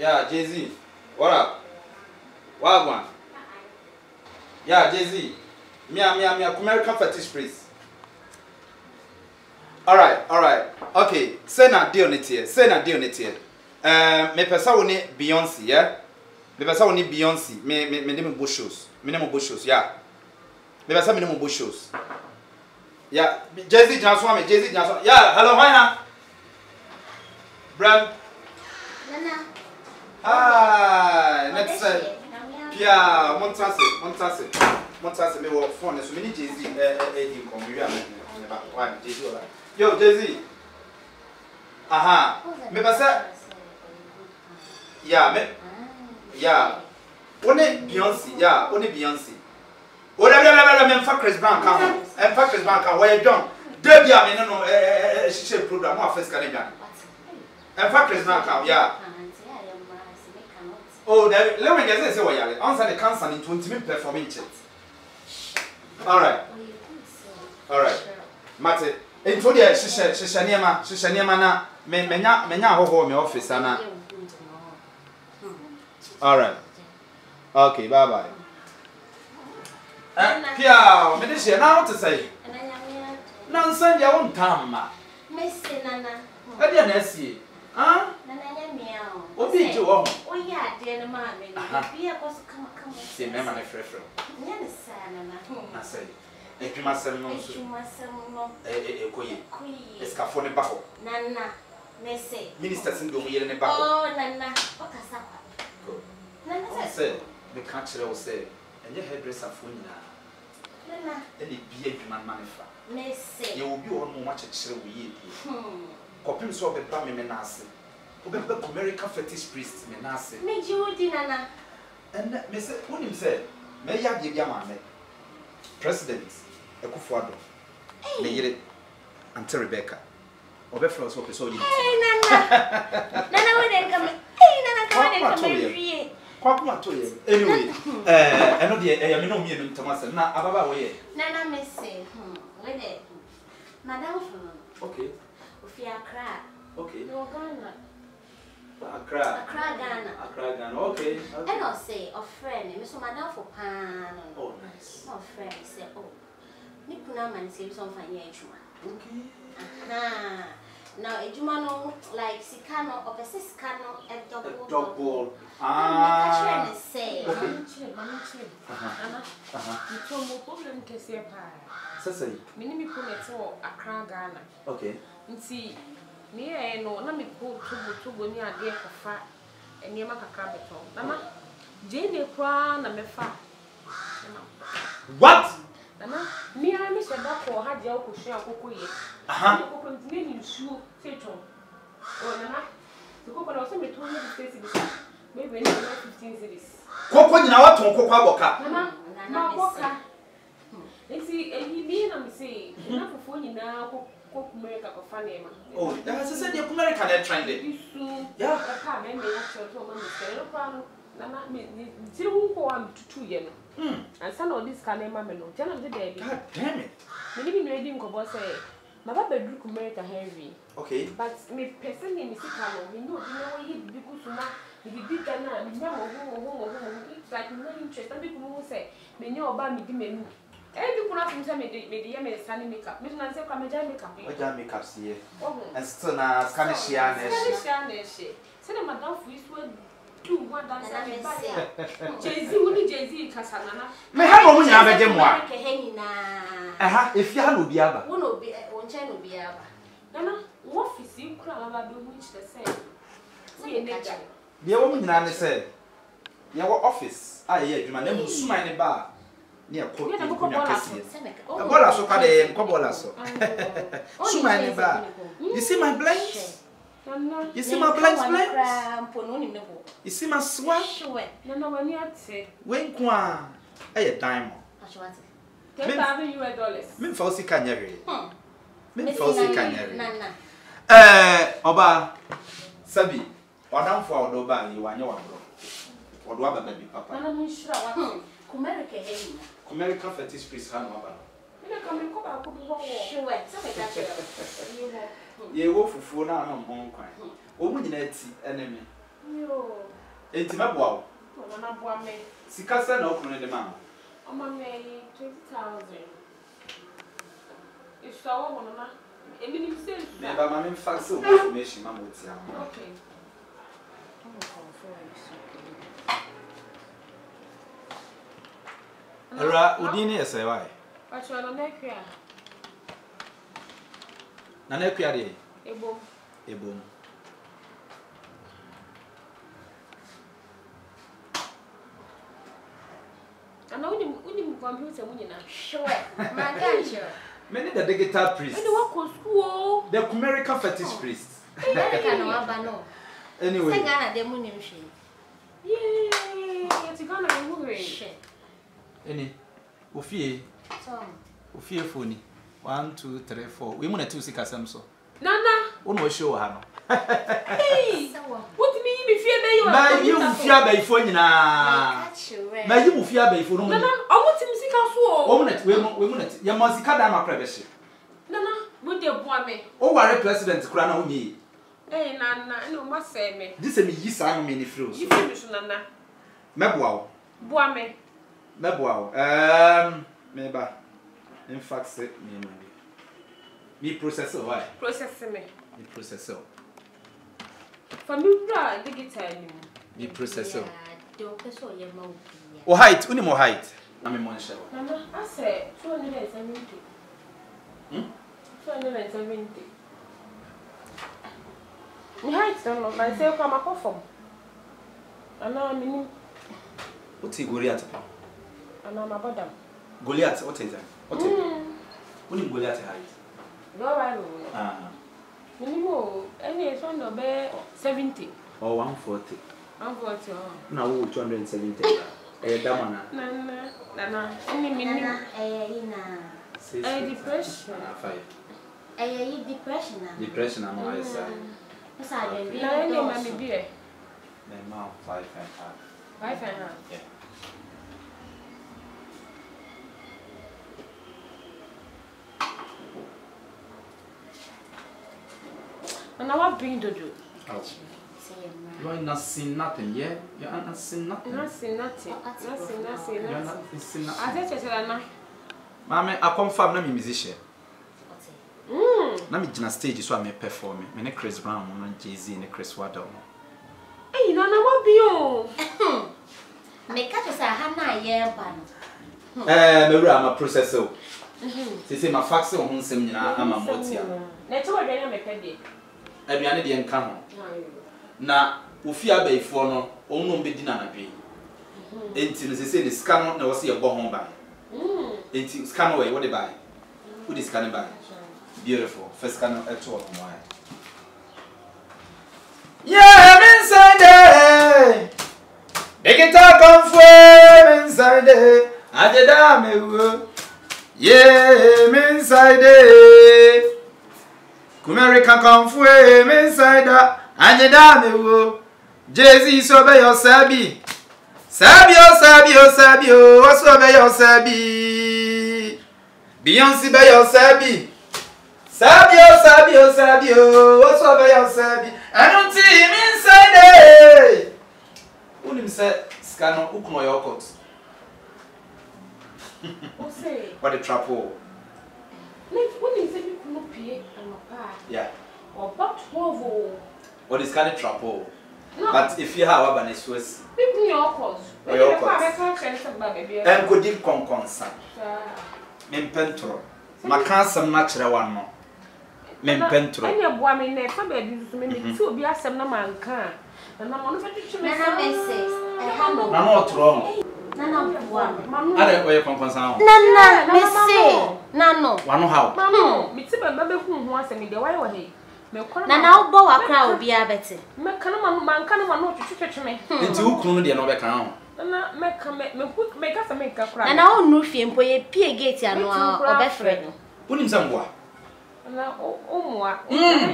Yeah, Jay-Z. What up? Wagwan. Yeah, Jay-Z. Me, American fetish priest. Alright. Okay, say na deal it here. Me pesa woni Beyonce, yeah? Me pesa woni Beyonce. Me name Bush shows. Me name Bush shows, yeah. Me pesa me name Bush shows. Yeah, Jay-Z Johnson. Yeah, hello, hi. Bram. Nana. Ah, let's say. Pia, Montase, me wo phone so me ni Jay-Z in come we am one Jay-Z. Yo, Jay-Z. Aha. Me pesa. Yeah. Only Beyonce, yeah, only Beyonce. Blah, me fa Chris Brown kan. En fa Chris Brown kan where you done. Debi am no she program one first Canadian. En fa Chris Brown kan, yeah. Oh, let me guess say what you answer the cancer in 20 minutes performing it. All right. Mate, into the she na menya ho me office ana. All right. Okay, bye. Pia, me this now to say. Nonsense ya won tamma. Messi nana. E dia na sie. Ah? Nana ya miao. Obi ji wo. O ya de na ma me. Bia ko so come. See me man fresh. Nya ne sa nana. Na say. Edwuma sem no so. Koyi. Escafo ne ba ho. Nana. Messi. Minister Sindo mo yele ne ba ho. Oh, nana. O kasa. Nana say. Me can chere wo say. Enye hairdresser fo nyina. Nana. Ele bi edwuma man fa. Messi. Ye obi wo no ma chere wo ye die. Kopim so be ba me na ase. Obe be American fetish priest me na ase. Me judi nana. And me say who him say me ya de bia ma me. President Ekufuado. Me yire Auntie Rebecca. Obe from so person yi. Hey nana. Nana we dey come. Hey nana come dey come free. Kwakuma to ye. Anyway, eno de me no mi enu ntamase na ababa we ye. Nana me say, we dey. Madam for. Okay. Ofi Accra. Okay. No Ghana. Accra, Ghana. Okay. And I say, a friend, me so madam for pan. Oh, nice. No friend say, oh, Nikuna man say something juma. Okay. Aha. Now a juma no like Sikano or Pesiscano and double. Ah. Say. You told me problem to see a pie. Say. Minimi put it for Accra, Ghana. Okay. See. Me no na me go to ni ade kofa enema kakra beton nana je ne kwa na me fa What? nana me a me se ba ko ha je okohwe akoko ye ko kontine ni nsuo feton o nana ko ko na so me to ni space bi maybe ni 15 cities Koko nyina waton koko aboka nana aboka nti eyi bi na me say na fofo nyina ko America ko fanema. Oh, that's said the American that trended. Yeah. Ka me ya choto ma me kere kwano na me tiri hu ko am tutu ye no. And san all this kanema me no. Jana de baby. God damn it. Me ni ready nko say my baba do America heavy. Okay. But me person ni sika no, me no dey no ye bi kusuma, me bi Ghana, me nya mo. It's like no interest. And people who say me nya oba me di menu. You put up into me sunny makeup. Miss Nancy, come and makeup. What jam makeup see? And still na Spanish yarn. Send a madam for you do one dance. Jay-Z, only Jay-Z Casanana. Me have a woman have a memoir. Aha, if you have no biaba. One be one channel be aba. Nana, what is you crab do which the same? See a nature. The woman and said, your office. Ah, yeah, you my name was Sumani Bar. Near Cook. A bola so called a cobola so. Sumani Bar. You see my blanks? You see my blanks? You see my swash? No, when you say, when qua a diamond. $10,000. Min Fauci Canary. Min Fauci Canary. Oba Sabi, or down for Odoba, you are your or Wabba baby papa. I'm sure. American fetish priest Hanover. Ye wolf for 4 hours on one crime. Woman in enemy. Yo. Enti meboa wo. Mama boa me. Sika se na okunu de ma. Mama me 20,000. If I want na. Emi ni se. Me ba ma me fa se information ma mo tia. Okay. Ara udini ese why? Pacho na nekua. Na nekua de. Ebom. Ebom. Ana unim computer mu nyina. Sure. Man can sure. Many the digital priest. Eni wa ko school. The American fetish priest. America no aba no. Anyway. Sengana de mu nim hwe. Yay! It's gonna be moving. Any. Ofie. Tom. Ofie phone. 1 2 3 4. We mu na tu sika sam so. Nana. Wonu wo show ha no. Hey. What do you mean fear me you? Ma yi mu fie abaifo nyina. Ma yi mu fie abaifo no mu. Nana, omo tim sika so o. Wo mu na we mu na ya mo sika da makra be hye. Nana, we dey boa me. O ware president kura na wo nyi. Eh nana, no ma say me. This me yi sa no me ni free so. You feel me so nana. Meboa wo. Boa me. Meboa wo. Me ba. In fact say me no. Me processor why? Process me. Me processor. For me bra digital ni. Me processor. Do peso ye ma obi. O height, uni mo height. Na me mon share. Nana, I say 270. 270. Ni height no, I say come perform. Ana mini. What is Goliath? Ana ma bodam. Goliath, what is that? What is? Uni Goliath height. Go right. Minimo, any son of 70 or 140. 140. Now 270. Damana. Nana, any minimum. Depression. 5. Depression. Depression, I'm always saying. Yes, I don't be. Mammy beer. The amount 5 and half. 5 and half. Yeah. And I want bring Dodo. Oh. You are not seeing nothing, yeah? You are not seeing nothing. Nothing. You are not seeing nothing. I said, Chesana. Mamma, I confirm I'm a musician. Na me jina stage so am perform me ne Chris Brown no Jay-Z ne Chris Waddle. Hey, Nana, what be you? Me catch us a hana ye ban. Me wura am a processor. Say my fax on nsem nyina ama motia. Na to wadwan me pede. Aduane de enka ho. Na ofi abaifo no onno mbedi na nadwe. Enti no say ne sika no na wo se ye bo ho ba. Enti sika no we wo de buy. Who this can buy? Beautiful. First can at all. Yeah, I'm inside there. They can talk on flame inside there. I did that. Yeah, I'm inside there. America come flame inside that. I did that. Jay-Z so be your sabi. Sabio. What's over your sabi? Beyonce be your sabi. Sabio, what's over your sabi? I don't see him inside there. Who him say scanner ukumo your coat? What the trap hole? When you say you could pay and pa. Yeah. Or about 12. What is kind of trap hole? No. But if you have a banner Swiss, People your coat. Your coat. And could give concern. Men pentro. Macasam natural one more. Men pentro. And your woman never bed to me to be a some man can. And I'm on the I'm not wrong. Nana one. I don't wear concern. Nana, Missy. Nano. One how? Mamma, Miss Baby who wants me the way away. Nana, bow a crowd be a better. Make man can not to church me. Into who couldn't be another count. Nana, make us a make a cry. And our new film for a pea gate and our best friend. Put him somewhere.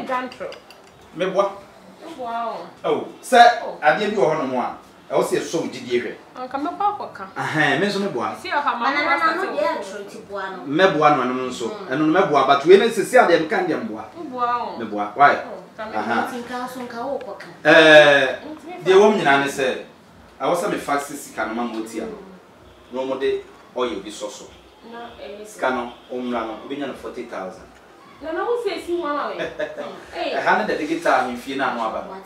Gantro. Me what? Wow. Oh, sir, I didn't do one more. I was here so did you? Come up, Papa. Ah, Miss Meboa. See how my Meboa, no, so, and on Meboa, but when it's a them candy and bois. Wow. Meboa, why? the woman and said, I was a fast can mamotia. No more day or you'll be so. Scano, Omrano, being 40,000. No, no, says you want I handed the guitar in Fiona. What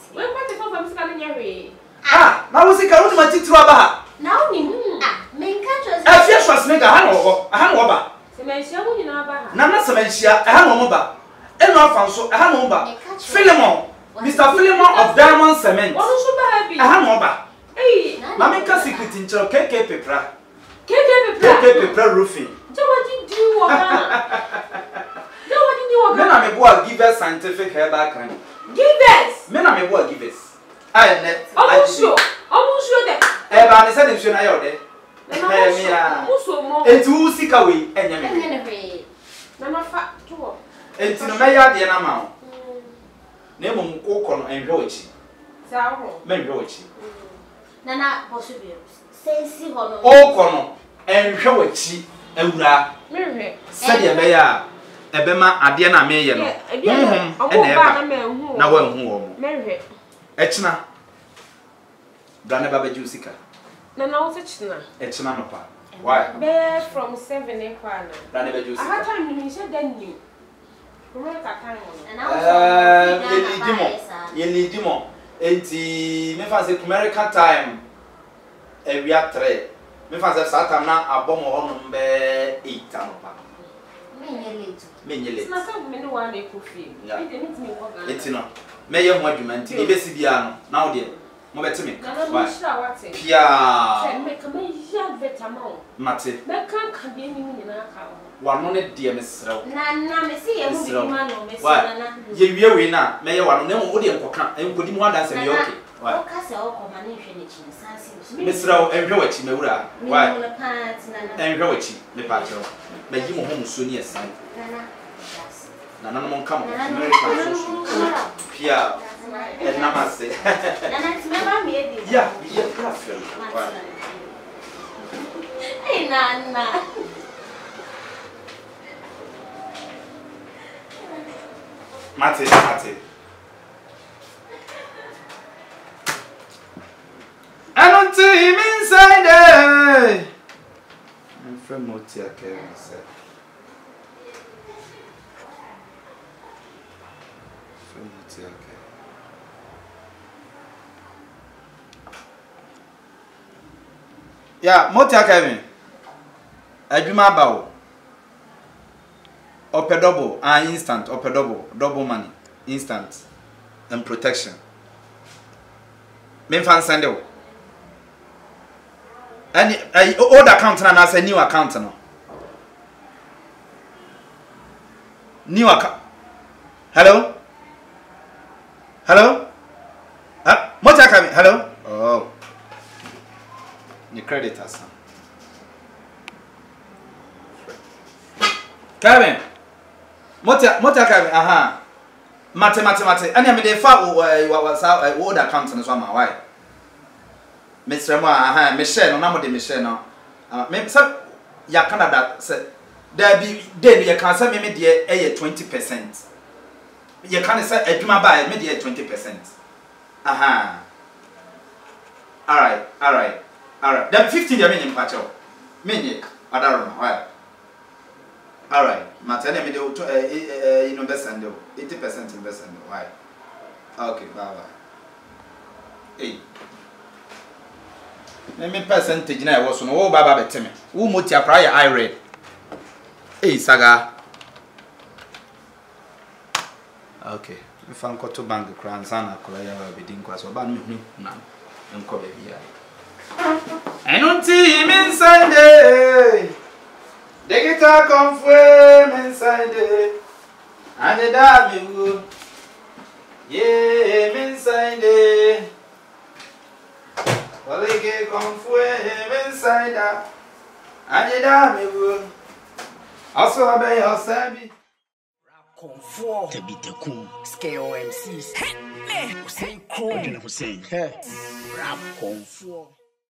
is over scanning your way? Ah, now was it going to my Tituaba? Now, main catchers. I just was make a hangover. Nana Sementia, a hangover. And Alfonso, a hangover. Philemon, Mr. Philemon of Diamond Cement. A hangover. Hey, Mamma secret in KK Pepra. KK Pepra roofing. What did you do? Men are me boy give us scientific hair background. Give us! Men are me boy give us. I net. Almost sure that. Ever said him soon I ordered. It's who sick away and Yammy. Nana fat too. It's in a mayor the amount. Name on Okon and Rochi. Men Rochi. Nana, possibly. Say, see, Okon and Rochi. Eura. Said the mayor. Ebema ade na me ye no na wa hu wo mehwe echina brane baba jusika na wo sechina echina no pa why be from 7 ekwana brane baba jusika aha time ni she dan ni kuma ka kan wo yelidimo enti me fa se American time ewia 3 me fa se satam na abomo hono be 8 anopa Menyele. Na sabu me no wa na ekofi. Me de nitimi ko ga. Etino. Me ye ho adwuma nti me besi bia no. Na wo de mo betimi. Na mo shira wate. Pia. Se me kama ya vetamao. Mate. Me kan ka de ni nyina ka wo. Wa no ne de me srew. Na me se ye mu bi ma no me se na. Ye wie we na me ye wa no na wo de nkoka. Enkodi mu ada se me okay. Why? O ka se o ko ma ne hwe ne chi sansi. Me srew enhwe wachi me wura. Why? Me no pa ti na. Enhwe wachi me pa cho. Me yi mo ho muso ni esan. Nana no come Pia and Namaste. Yeah, hey, Nana. Mate. I don't see him inside there. I'm from Motia Kevin said. Okay. Yeah, Motia Kevin. Adwuma bawo. Ope double and instant, ope double money, instant and protection. Me fan send you. Any old account na as a new account no. New account. Hello? Motia Kevin. Hello? Oh. Your creditors. Kevin. Motia Kevin. Aha. Mate. Ani me dey fa old account no so ma why? Mr. Mo aha, me share no na mo de me share no. Me say ya Canada say there be then you can say me dey 20%. You can say adwuma ba me dey 20%. Aha. All right. Then 15 dey me mpacho. Me nye adaro no why? All right. Matene me dey you know best and 80% invest and why? Okay, bye. Hey. Me percentage na e wo so no wo baba beteme. Wo Motia kra ya I read. Hey saga. Okay. Me fan ko to bank kra ansana kola ya ba bidin kwa so ba no hu na nko ba bia. I don't see him inside there. The guitar come from inside there. And the dame yeah, him inside there. Well, they get come from him inside there. And the dame also have a yourself. Comfort to be the cool scale MCs. Hussein Crow, Hussein. Rap comfort.